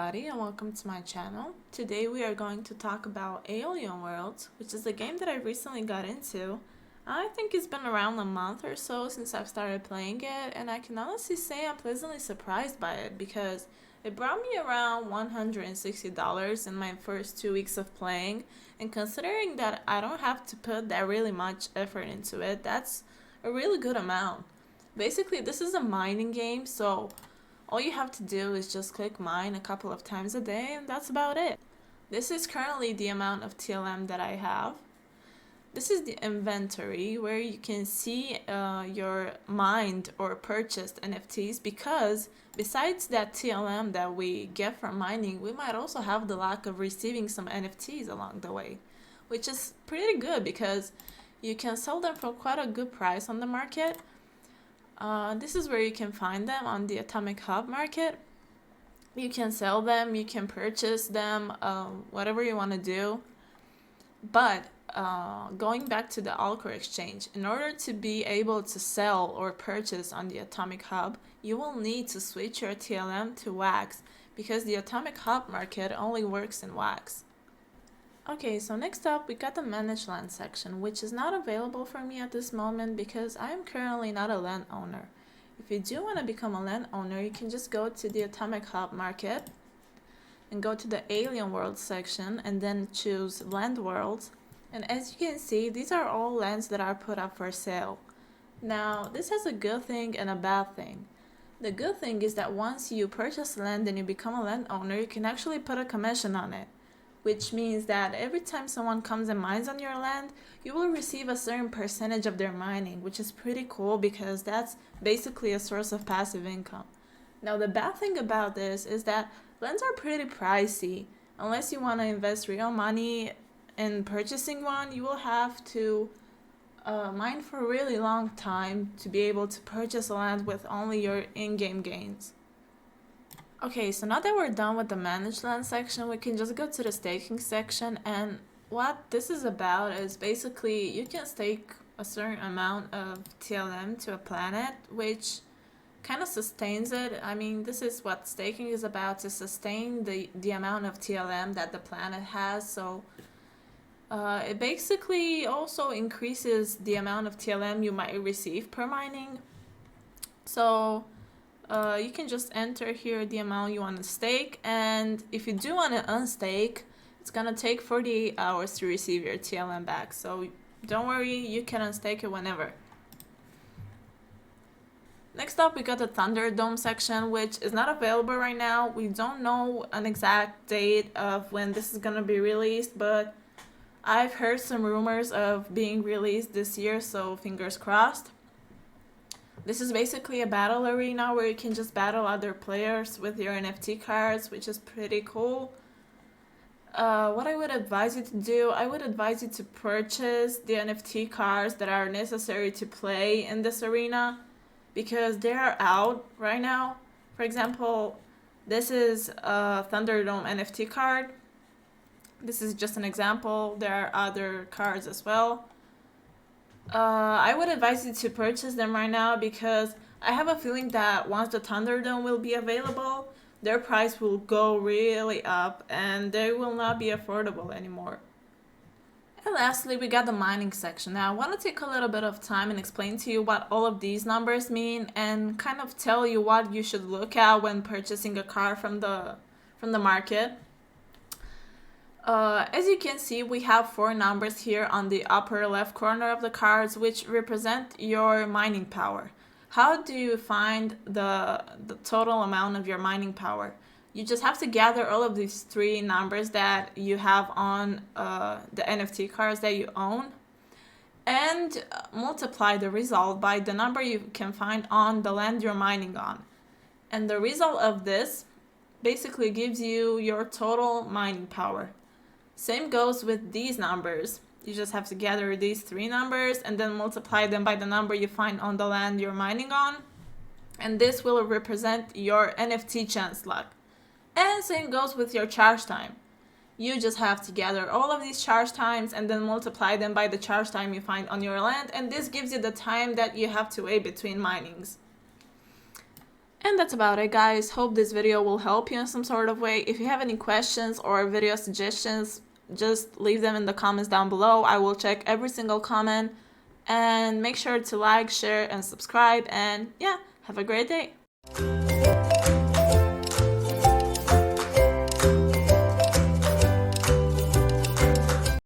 everybody and welcome to my channel. Today we are going to talk about Alienworlds, which is a game that I recently got into. I think it's been around a month or so since I've started playing it, and I can honestly say I'm pleasantly surprised by it because it brought me around $160 in my first 2 weeks of playing, and considering that I don't have to put that really much effort into it, that's a really good amount. Basically, this is a mining game, so all you have to do is just click mine a couple of times a day, and that's about it. This is currently the amount of TLM that I have. This is the inventory where you can see your mined or purchased NFTs, because besides that TLM that we get from mining, we might also have the luck of receiving some NFTs along the way, which is pretty good because you can sell them for quite a good price on the market. This is where you can find them on the Atomic Hub market. You can sell them, you can purchase them, whatever you want to do. But going back to the Alcor exchange, in order to be able to sell or purchase on the Atomic Hub, you will need to switch your TLM to wax because the Atomic Hub market only works in wax. Okay, so next up we got the managed land section, which is not available for me at this moment because I am currently not a landowner. If you do want to become a landowner, you can just go to the Atomic Hub market and go to the Alienworlds section and then choose Land Worlds. And as you can see, these are all lands that are put up for sale. Now, this has a good thing and a bad thing. The good thing is that once you purchase land and you become a landowner, you can actually put a commission on it, which means that every time someone comes and mines on your land, you will receive a certain percentage of their mining, which is pretty cool because that's basically a source of passive income. Now, the bad thing about this is that lands are pretty pricey. Unless you want to invest real money in purchasing one, you will have to mine for a really long time to be able to purchase a land with only your in-game gains. Okay, so now that we're done with the managed land section, we can just go to the staking section, and what this is about is basically you can stake a certain amount of TLM to a planet, which kind of sustains it. I mean, this is what staking is about, to sustain the amount of TLM that the planet has, so it basically also increases the amount of TLM you might receive per mining. So you can just enter here the amount you want to stake, and if you do want to unstake, it's gonna take 48 hours to receive your TLM back, so don't worry, you can unstake it whenever. Next up, we got the Thunderdome section, which is not available right now. We don't know an exact date of when this is gonna be released, but I've heard some rumors of being released this year, so fingers crossed. This is basically a battle arena where you can just battle other players with your NFT cards, which is pretty cool. What I would advise you to do, I would advise you to purchase the NFT cards that are necessary to play in this arena because they are out right now. For example, this is a Thunderdome NFT card. This is just an example. There are other cards as well. I would advise you to purchase them right now because I have a feeling that once the Thunderdome will be available, their price will go really up and they will not be affordable anymore. And lastly, we got the mining section. Now, I want to take a little bit of time and explain to you what all of these numbers mean and kind of tell you what you should look at when purchasing a card from the market. As you can see, we have 4 numbers here on the upper left corner of the cards, which represent your mining power. How do you find the total amount of your mining power? You just have to gather all of these 3 numbers that you have on the NFT cards that you own and multiply the result by the number you can find on the land you're mining on. And the result of this basically gives you your total mining power. Same goes with these numbers. You just have to gather these 3 numbers and then multiply them by the number you find on the land you're mining on. And this will represent your NFT chance luck. And same goes with your charge time. You just have to gather all of these charge times and then multiply them by the charge time you find on your land. And this gives you the time that you have to wait between minings. And that's about it, guys. Hope this video will help you in some sort of way. If you have any questions or video suggestions, just leave them in the comments down below. I will check every single comment. And make sure to like, share, and subscribe. And yeah, have a great day.